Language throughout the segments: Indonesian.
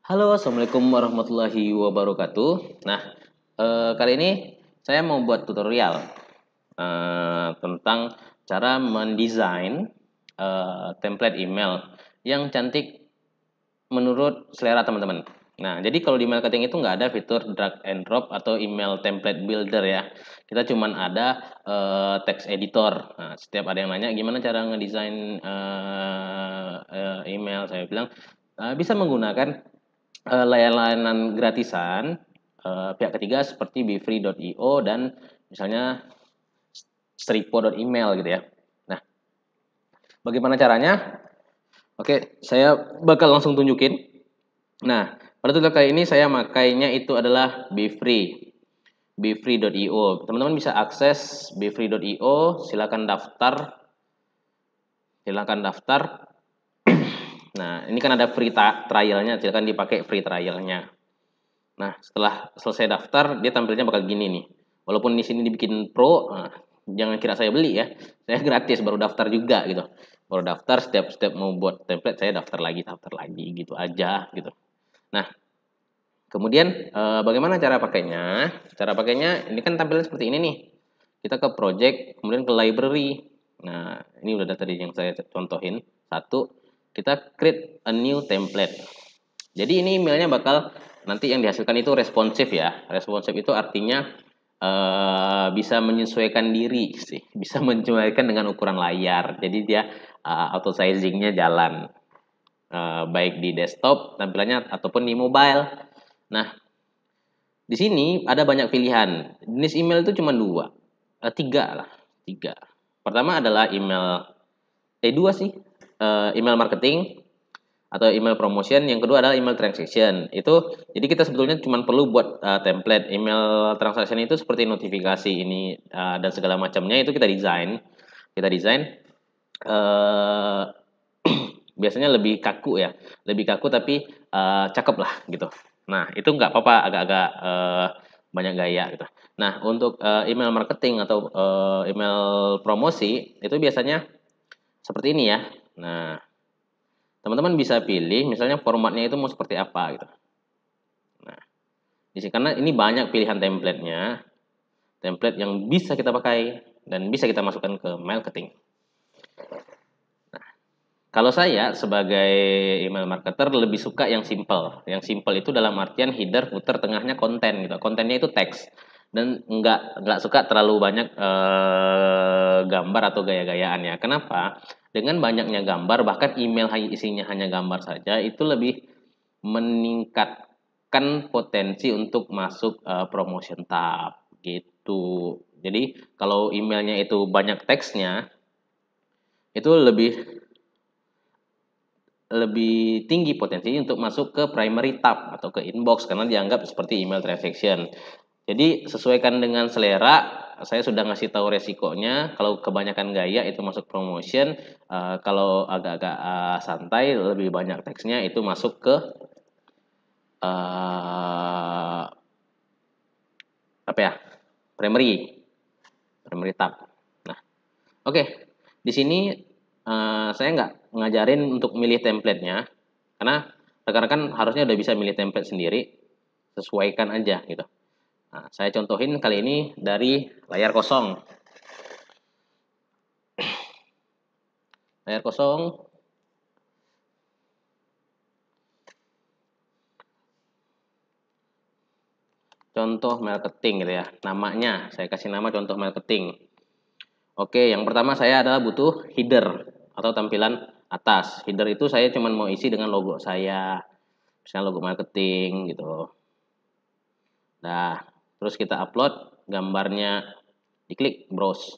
Halo, assalamualaikum warahmatullahi wabarakatuh. Nah, kali ini saya mau buat tutorial tentang cara mendesain template email yang cantik menurut selera teman-teman. Nah, jadi kalau di marketing itu nggak ada fitur drag and drop atau email template builder ya. Kita cuman ada text editor. Nah, setiap ada yang nanya gimana cara ngedesain email, saya bilang bisa menggunakan layanan gratisan pihak ketiga seperti befree.io dan misalnya stripo.email gitu ya. Nah, bagaimana caranya? Oke, saya bakal langsung tunjukin. Nah, pada tutorial kali ini saya makainya itu adalah Befree, befree.io. Teman-teman bisa akses befree.io, silakan daftar. Nah, ini kan ada free trialnya, silakan dipakai free trialnya. Nah, setelah selesai daftar, dia tampilnya bakal gini nih. Walaupun di sini dibikin pro, nah, jangan kira saya beli ya. Saya gratis, baru daftar juga gitu. Baru daftar, setiap mau buat template, saya daftar lagi gitu aja gitu. Nah, kemudian bagaimana cara pakainya? Cara pakainya ini kan tampilnya seperti ini nih. Kita ke project, kemudian ke library. Nah, ini udah tadi yang saya contohin. Satu, kita create a new template. Jadi ini emailnya bakal nanti yang dihasilkan itu responsif ya. Responsif itu artinya bisa menyesuaikan diri sih, bisa menyesuaikan dengan ukuran layar. Jadi dia auto sizingnya jalan, baik di desktop tampilannya ataupun di mobile. Nah, di sini ada banyak pilihan. Jenis email itu cuma dua, tiga lah, tiga. Pertama adalah dua sih, email marketing atau email promotion. Yang kedua adalah email transaction. Itu jadi kita sebetulnya cuma perlu buat template. Email transaction itu seperti notifikasi ini dan segala macamnya itu kita desain. Uh, biasanya lebih kaku ya, lebih kaku tapi cakep lah gitu. Nah, itu nggak apa-apa, agak-agak banyak gaya gitu. Nah, untuk email marketing atau email promosi itu biasanya seperti ini ya. Nah, teman-teman bisa pilih misalnya formatnya itu mau seperti apa gitu. Nah, di sini karena ini banyak pilihan template-nya, template yang bisa kita pakai dan bisa kita masukkan ke marketing. Kalau saya sebagai email marketer lebih suka yang simple. Yang simple itu dalam artian header, footer, tengahnya konten gitu. Kontennya itu teks dan nggak suka terlalu banyak gambar atau gaya-gayaannya. Kenapa? Dengan banyaknya gambar, bahkan email isinya hanya gambar saja, itu lebih meningkatkan potensi untuk masuk promotion tab gitu. Jadi kalau emailnya itu banyak teksnya, itu lebih tinggi potensinya untuk masuk ke primary tab atau ke inbox karena dianggap seperti email transaction. Jadi sesuaikan dengan selera. Saya sudah ngasih tahu resikonya. Kalau kebanyakan gaya itu masuk promotion. Kalau agak-agak santai, lebih banyak teksnya itu masuk ke uh, apa ya? Primary tab. Nah, oke. Di sini saya nggak ngajarin untuk milih template-nya karena rekan-rekan harusnya udah bisa milih template sendiri, sesuaikan aja gitu. Nah, saya contohin kali ini dari layar kosong. Layar kosong. Contoh marketing gitu ya. Namanya, saya kasih nama contoh marketing. Oke, yang pertama saya adalah butuh header atau tampilan atas. Header itu saya cuma mau isi dengan logo saya. Misalnya logo marketing gitu. Nah, terus kita upload gambarnya, diklik browse.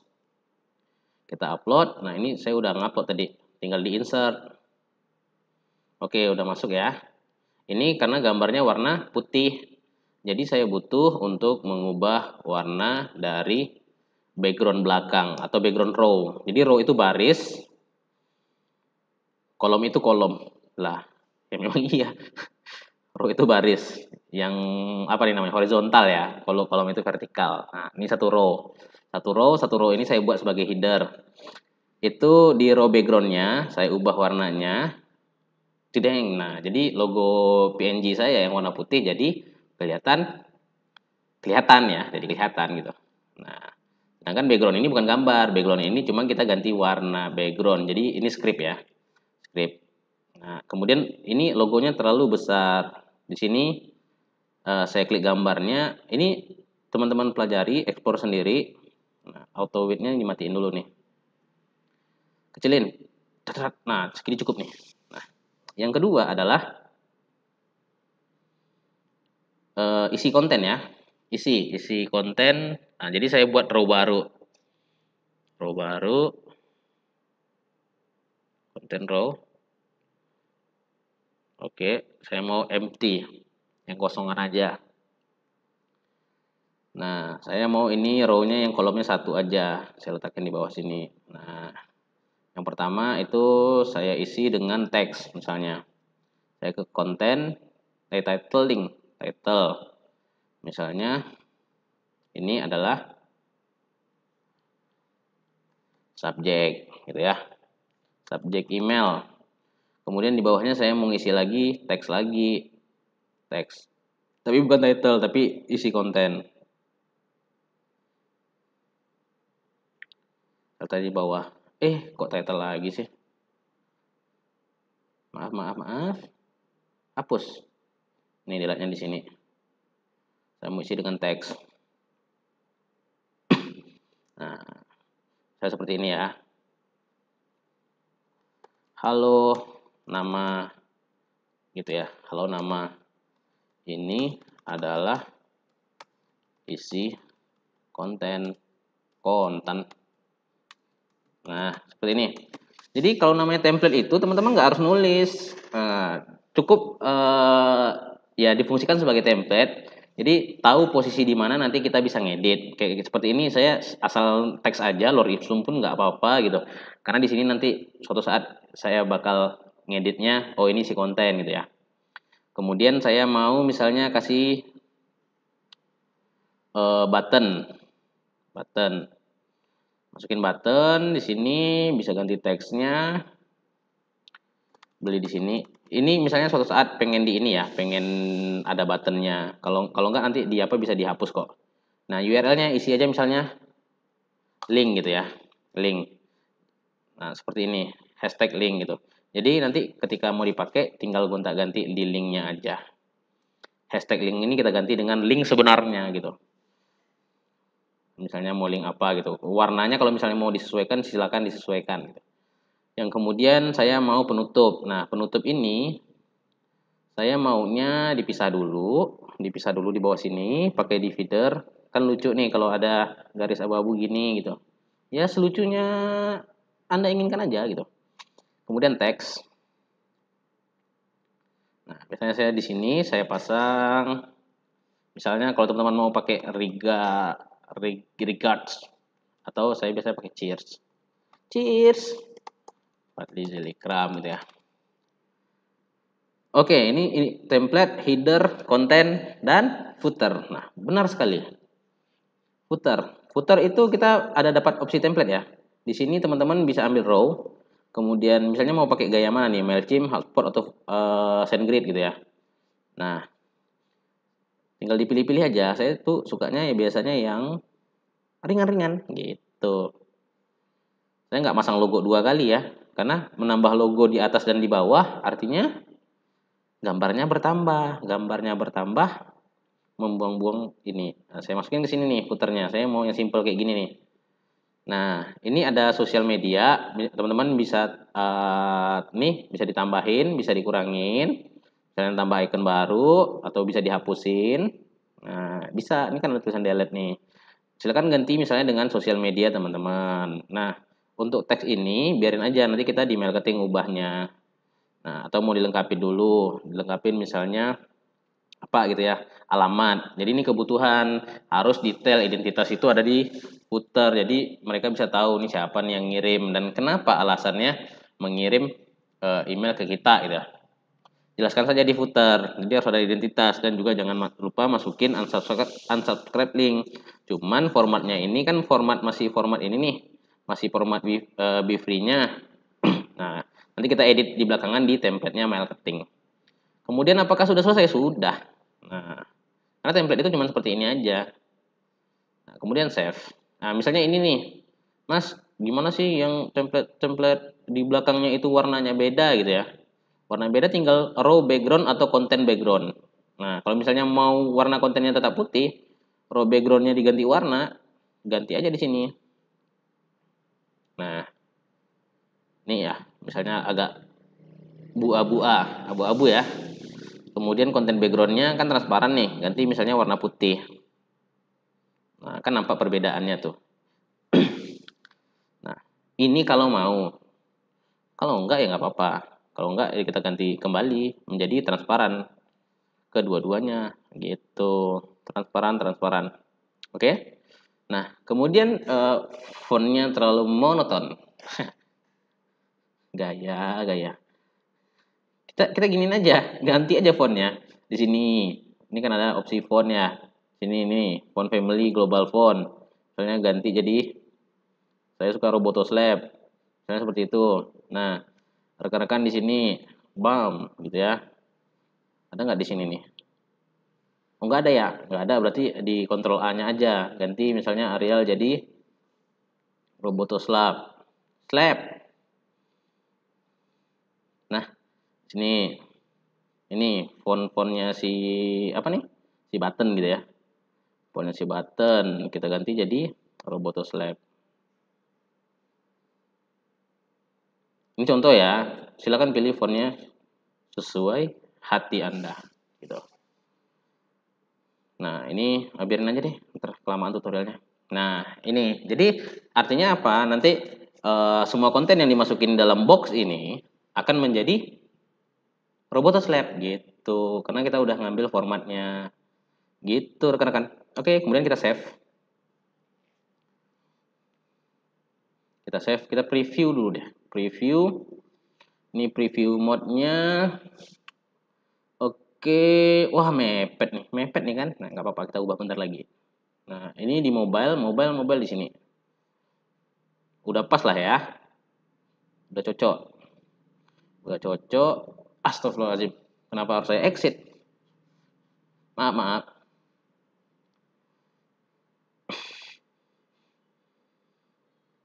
Kita upload. Nah, ini saya udah ngupload tadi. Tinggal di insert. Oke, udah masuk ya. Ini karena gambarnya warna putih. Jadi saya butuh untuk mengubah warna dari background belakang atau background row. Jadi row itu baris, kolom itu kolom. Lah, ya memang iya. Row itu baris. Yang apa nih namanya? Horizontal ya. Kalau kolom itu vertikal. Nah, ini satu row. Satu row ini saya buat sebagai header. Itu di row backgroundnya saya ubah warnanya Tideng. Nah, jadi logo PNG saya yang warna putih jadi kelihatan ya, jadi kelihatan gitu. Nah, sedangkan background ini bukan gambar, background ini cuma kita ganti warna background. Jadi ini script ya, script. Nah, kemudian ini logonya terlalu besar. Di sini saya klik gambarnya. Ini teman-teman pelajari, ekspor sendiri. Nah, auto width-nya dimatiin dulu nih. Kecilin. Nah, segini cukup nih. Nah, yang kedua adalah isi konten ya. Isi konten. Nah, jadi saya buat row baru. Row baru. Konten row. Oke, saya mau empty. Yang kosongan aja. Nah, saya mau ini row-nya yang kolomnya satu aja. Saya letakkan di bawah sini. Nah, yang pertama itu saya isi dengan teks misalnya. Saya ke konten, title link, title. Misalnya ini adalah subjek gitu ya. Subjek email. Kemudian di bawahnya saya mau ngisi lagi teks lagi. Teks. Tapi bukan title, tapi isi konten. Title di bawah. Kok title lagi sih? Maaf. Hapus. Ini delete-nya di sini. Saya mau isi dengan teks. Nah, saya seperti ini ya. Halo nama gitu ya. Halo nama. Ini adalah isi konten. Nah, seperti ini. Jadi kalau namanya template itu teman-teman nggak harus nulis. Cukup ya difungsikan sebagai template. Jadi tahu posisi di mana nanti kita bisa ngedit. Kayak seperti ini saya asal teks aja, lor ipsum pun nggak apa-apa gitu. Karena di sini nanti suatu saat saya bakal ngeditnya, oh ini si konten gitu ya. Kemudian saya mau misalnya kasih button. Masukin button di sini, bisa ganti teksnya. Beli di sini. Ini misalnya suatu saat pengen di ini ya, pengen ada buttonnya. Kalau nggak nanti di apa bisa dihapus kok. Nah, URL-nya isi aja misalnya link gitu ya, link. Nah, seperti ini, hashtag link gitu. Jadi nanti ketika mau dipakai tinggal gonta-ganti di linknya aja. Hashtag link ini kita ganti dengan link sebenarnya gitu. Misalnya mau link apa gitu. Warnanya kalau misalnya mau disesuaikan silakan disesuaikan gitu. Yang kemudian saya mau penutup. Nah, penutup ini saya maunya dipisah dulu di bawah sini pakai divider. Kan lucu nih kalau ada garis abu-abu gini gitu. Ya selucunya Anda inginkan aja gitu. Kemudian teks. Nah, biasanya saya di sini saya pasang misalnya kalau teman-teman mau pakai regards atau saya biasanya pakai cheers. Cheers. Fadli Zelikram gitu ya. Oke, ini template, header, konten, dan footer. Nah, benar sekali. Footer itu kita ada dapat opsi template ya. Di sini teman-teman bisa ambil row. Kemudian misalnya mau pakai gaya mana nih, Mailchimp, Hotspot, atau SendGrid gitu ya. Nah, tinggal dipilih-pilih aja. Saya tuh sukanya ya biasanya yang ringan-ringan gitu. Saya nggak masang logo 2 kali ya. Karena menambah logo di atas dan di bawah artinya gambarnya bertambah membuang-buang ini. Nah, saya masukin ke sini nih puternya. Saya mau yang simple kayak gini nih. Nah, ini ada sosial media. Teman-teman bisa nih bisa ditambahin, bisa dikurangin. Kalian tambah icon baru atau bisa dihapusin. Nah, bisa. Ini kan ada tulisan delete nih. Silakan ganti misalnya dengan sosial media teman-teman. Nah, untuk teks ini biarin aja nanti kita di marketing ubahnya. Nah, atau mau dilengkapi dulu, dilengkapin misalnya apa gitu ya, alamat. Jadi ini kebutuhan, harus detail identitas itu ada di footer. Jadi mereka bisa tahu nih siapa nih yang ngirim dan kenapa alasannya mengirim email ke kita gitu ya. Jelaskan saja di footer. Jadi harus ada identitas dan juga jangan lupa masukin unsubscribe link. Cuman formatnya ini kan masih format ini nih, masih format be free-nya. Nah, Nanti kita edit di belakangan di template-nya marketing. Kemudian apakah sudah selesai? Sudah. Nah, karena template itu cuma seperti ini aja. Nah, kemudian save. Nah, misalnya ini nih, Mas, gimana sih yang template di belakangnya itu warnanya beda gitu ya? Warna beda tinggal row background atau content background. Nah, kalau misalnya mau warna kontennya tetap putih, row backgroundnya diganti warna, ganti aja di sini. Nah, ini ya, misalnya agak abu-abu ya. Kemudian konten backgroundnya kan transparan nih, ganti misalnya warna putih. Nah, kan nampak perbedaannya tuh. Nah, ini kalau mau. Kalau enggak ya nggak apa-apa. Kalau enggak ya kita ganti kembali menjadi transparan kedua-duanya gitu. Transparan. Oke? Nah, kemudian fontnya terlalu monoton. Gaya. Kita giniin aja, ganti aja fontnya. Di sini. Ini kan ada opsi font ya. Sini nih, font family global font. Misalnya ganti jadi saya suka Roboto Slab. Misalnya seperti itu. Nah, rekan-rekan di sini bam gitu ya. Ada nggak di sini nih? Oh, nggak ada ya? Nggak ada, berarti di kontrol A-nya aja. Ganti misalnya Arial jadi Roboto Slab. Slab. Nah, sini. Ini font-fontnya si apa nih? Si button gitu ya. Fontnya si button kita ganti jadi Roboto Slab. Ini contoh ya. Silakan pilih fontnya sesuai hati Anda gitu. Nah, ini biarin aja deh, ntar kelamaan tutorialnya. Nah, ini. Jadi artinya apa? Nanti semua konten yang dimasukin dalam box ini akan menjadi Roboto Slab gitu. Karena kita udah ngambil formatnya. Gitu, rekan-rekan. Oke, kemudian kita save. Kita preview dulu deh. Preview. Ini preview mode-nya. Oke, wah mepet nih kan. Nah, nggak apa-apa, kita ubah bentar lagi. Nah, ini di mobile di sini. Udah pas lah ya. Udah cocok. Astagfirullahaladzim. Kenapa harus saya exit? Maaf.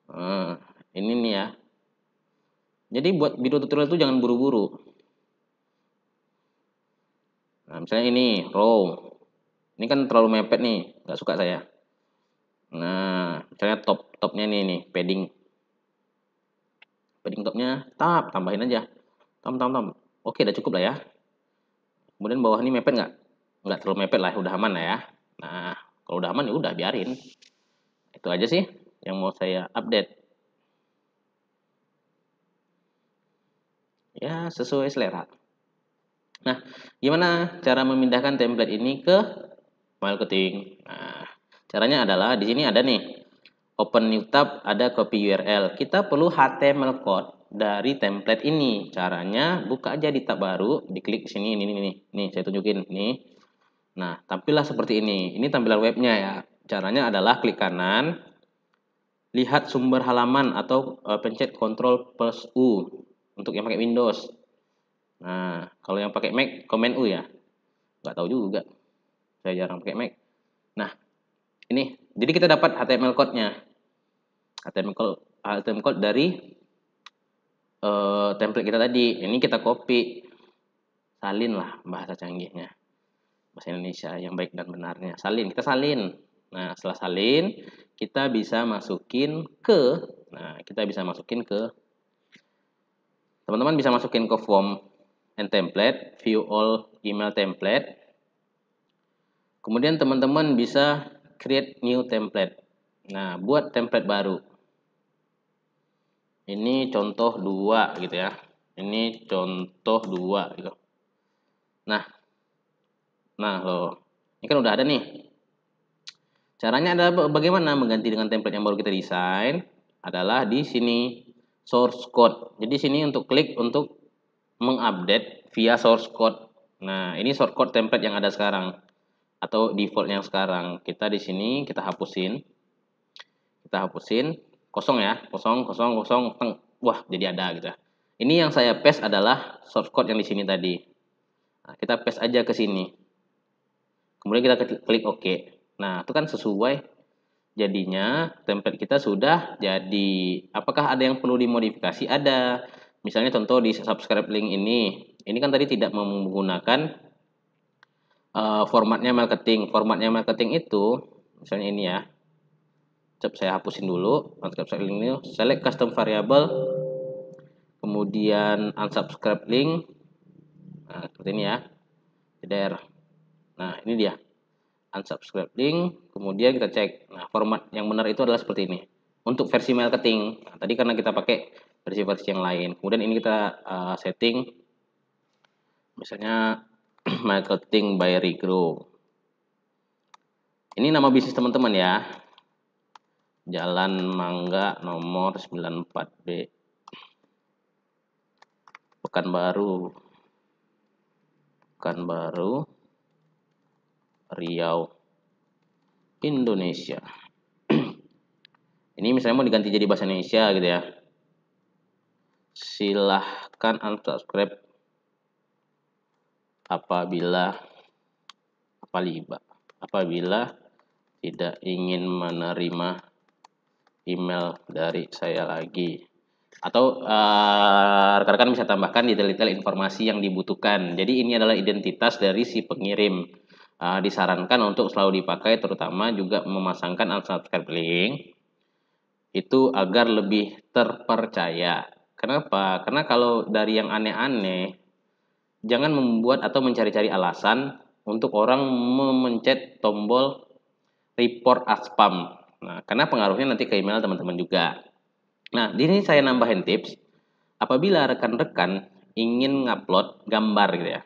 Nah, ini nih ya. Jadi buat video tutorial itu jangan buru-buru. Nah, misalnya ini row. Ini kan terlalu mepet nih, nggak suka saya. Nah, misalnya topnya nih padding. Padding topnya tambahin aja. Tam. Oke, udah cukup lah ya. Kemudian bawah ini mepet nggak? Nggak terlalu mepet lah, udah aman lah ya. Nah, kalau udah aman ya udah biarin. Itu aja sih yang mau saya update. Ya, sesuai selera. Nah, gimana cara memindahkan template ini ke marketing? Nah, caranya adalah di sini ada nih open new tab, ada copy URL. Kita perlu HTML code dari template ini. Caranya buka aja di tab baru, diklik sini ini. Nih, saya tunjukin nih. Nah, tampillah seperti ini. Ini tampilan webnya ya. Caranya adalah klik kanan, lihat sumber halaman atau pencet Ctrl plus U untuk yang pakai Windows. Nah, kalau yang pakai Mac, Command U ya. Nggak tahu juga. Saya jarang pakai Mac. Nah, ini. Jadi kita dapat HTML code-nya. HTML code dari template kita tadi. Ini kita copy. Salin lah bahasa canggihnya. Bahasa Indonesia yang baik dan benarnya. Kita salin. Nah, setelah salin, kita bisa masukin ke teman-teman bisa masukin ke form and template, view all email template. Kemudian teman-teman bisa create new template. Nah, buat template baru. Ini contoh 2 gitu ya. Ini contoh 2 gitu. Nah, loh. Ini kan udah ada nih. Caranya adalah bagaimana mengganti dengan template yang baru kita desain adalah di sini source code. Jadi sini untuk klik untuk mengupdate via source code. Nah, ini source code template yang ada sekarang atau default yang sekarang. Kita di sini kita hapusin. Kosong ya. Kosong. Wah, jadi ada gitu ya. Ini yang saya paste adalah source code yang di sini tadi. Nah, kita paste aja ke sini. Kemudian kita klik OK. Nah, itu kan sesuai. Jadinya template kita sudah jadi. Apakah ada yang perlu dimodifikasi? Ada. Misalnya contoh di subscribe link ini. Ini kan tadi tidak menggunakan formatnya marketing. Formatnya marketing itu misalnya ini ya. Coba saya hapusin dulu. Subscribe link ini. Select custom variable. Kemudian unsubscribe link. Nah, seperti ini ya. Jeder. Nah, ini dia. Unsubscribe link, kemudian kita cek. Nah, format yang benar itu adalah seperti ini. Untuk versi marketing. Nah, tadi karena kita pakai versi-versi yang lain. Kemudian ini kita setting misalnya marketing by Regrow. Ini nama bisnis teman-teman ya. Jalan Mangga nomor 94B. Pekanbaru. Riau, Indonesia. Ini misalnya mau diganti jadi bahasa Indonesia gitu ya. Silahkan unsubscribe apabila tidak ingin menerima email dari saya lagi. Atau rekan-rekan bisa tambahkan detail-detail informasi yang dibutuhkan. Jadi ini adalah identitas dari si pengirim. Disarankan untuk selalu dipakai, terutama juga memasangkan unsubscribe link itu agar lebih terpercaya. Kenapa? Karena kalau dari yang aneh-aneh, jangan membuat atau mencari-cari alasan untuk orang memencet tombol report as spam. Nah, karena pengaruhnya nanti ke email teman-teman juga. Nah, di sini saya nambahin tips. Apabila rekan-rekan ingin ngupload gambar gitu ya.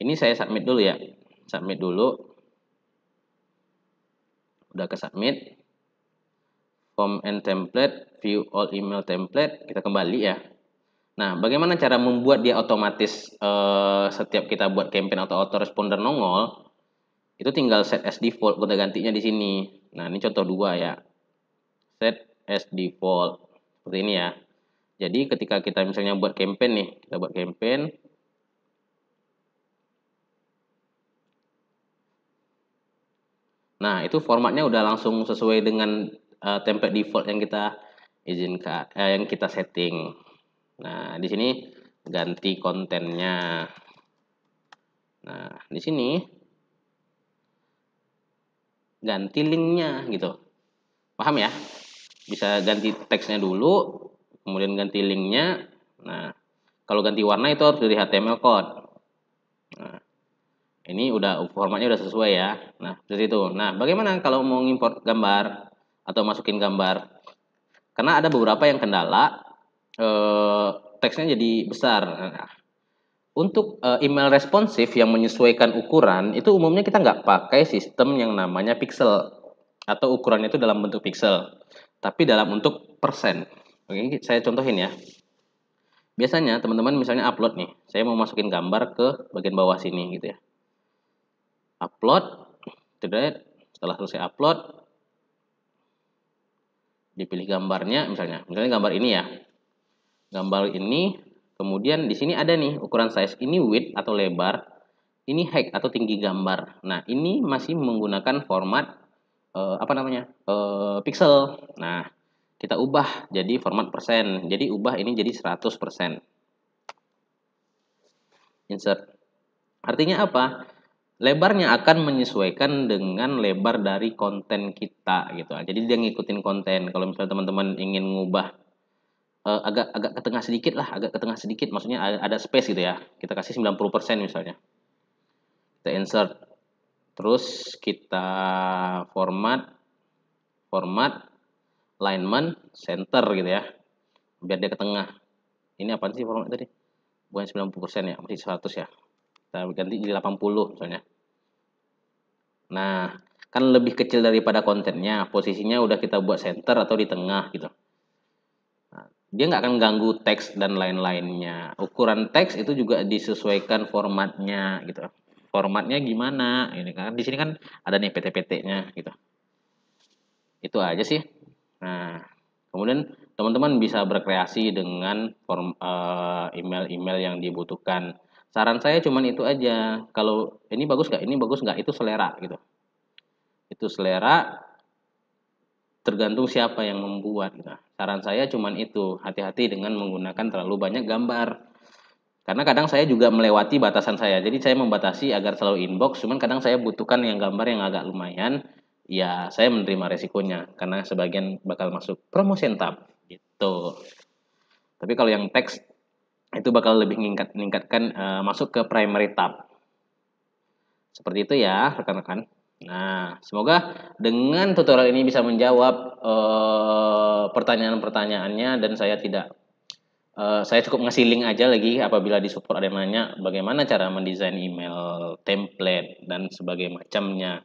Ini saya submit dulu ya. Submit dulu. Udah ke submit. Form and template, view all email template. Kita kembali ya. Nah, bagaimana cara membuat dia otomatis setiap kita buat campaign atau autoresponder nongol? Itu tinggal set as default, gonta gantinya di sini. Nah, ini contoh 2 ya. Set as default. Seperti ini ya. Jadi ketika kita misalnya buat campaign nih, kita buat campaign. Nah, itu formatnya udah langsung sesuai dengan template default yang kita izinkan, yang kita setting. Nah, di sini ganti kontennya. Nah, di sini ganti linknya gitu. Paham ya? Bisa ganti teksnya dulu, kemudian ganti linknya. Nah, kalau ganti warna itu harus dari HTML code. Nah, ini udah formatnya udah sesuai ya. Nah, seperti itu. Nah, bagaimana kalau mau import gambar atau masukin gambar? Karena ada beberapa yang kendala, teksnya jadi besar. Nah, untuk email responsif yang menyesuaikan ukuran, itu umumnya kita nggak pakai sistem yang namanya pixel. Atau ukurannya itu dalam bentuk pixel. Tapi dalam bentuk persen. Oke, saya contohin ya. Biasanya teman-teman misalnya upload nih. Saya mau masukin gambar ke bagian bawah sini gitu ya. Upload. Setelah selesai upload, dipilih gambarnya misalnya gambar ini ya. Gambar ini, kemudian di sini ada nih ukuran size. Ini width atau lebar, ini height atau tinggi gambar. Nah, ini masih menggunakan format pixel. Nah, kita ubah jadi format persen. Jadi ubah ini jadi 100%. Insert. Artinya apa? Lebarnya akan menyesuaikan dengan lebar dari konten kita gitu. Jadi dia ngikutin konten. Kalau misalnya teman-teman ingin ngubah agak ke tengah sedikit lah, maksudnya ada space gitu ya. Kita kasih 90% misalnya. Kita insert. Terus kita format alignment center gitu ya. Biar dia ke tengah. Ini apa sih format tadi? Bukan 90% ya, masih 100 ya. Kita ganti jadi 80 misalnya. Nah, kan lebih kecil daripada kontennya, posisinya udah kita buat center atau di tengah gitu. Nah, dia nggak akan ganggu teks dan lain-lainnya. Ukuran teks itu juga disesuaikan formatnya gitu. Formatnya gimana? Ini kan di sini kan ada nih PT-PT-nya gitu. Itu aja sih. Nah, kemudian teman-teman bisa berkreasi dengan form email-email yang dibutuhkan. Saran saya cuman itu aja. Kalau ini bagus nggak, ini bagus nggak, itu selera gitu. Itu selera tergantung siapa yang membuat gitu. Saran saya cuman itu, hati-hati dengan menggunakan terlalu banyak gambar. Karena kadang saya juga melewati batasan saya. Jadi saya membatasi agar selalu inbox, cuman kadang saya butuhkan yang gambar yang agak lumayan. Ya, saya menerima resikonya karena sebagian bakal masuk promotion tab gitu. Tapi kalau yang teks itu bakal lebih meningkatkan masuk ke primary tab. Seperti itu ya, rekan-rekan. Nah, semoga dengan tutorial ini bisa menjawab pertanyaan-pertanyaannya dan saya cukup ngasih link aja lagi apabila di support ada yang nanya bagaimana cara mendesain email, template dan sebagainya macamnya.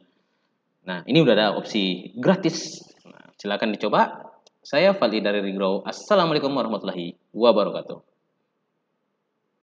Nah, ini udah ada opsi gratis. Nah, silakan dicoba. Saya Fadli dari Regrow. Assalamualaikum warahmatullahi wabarakatuh.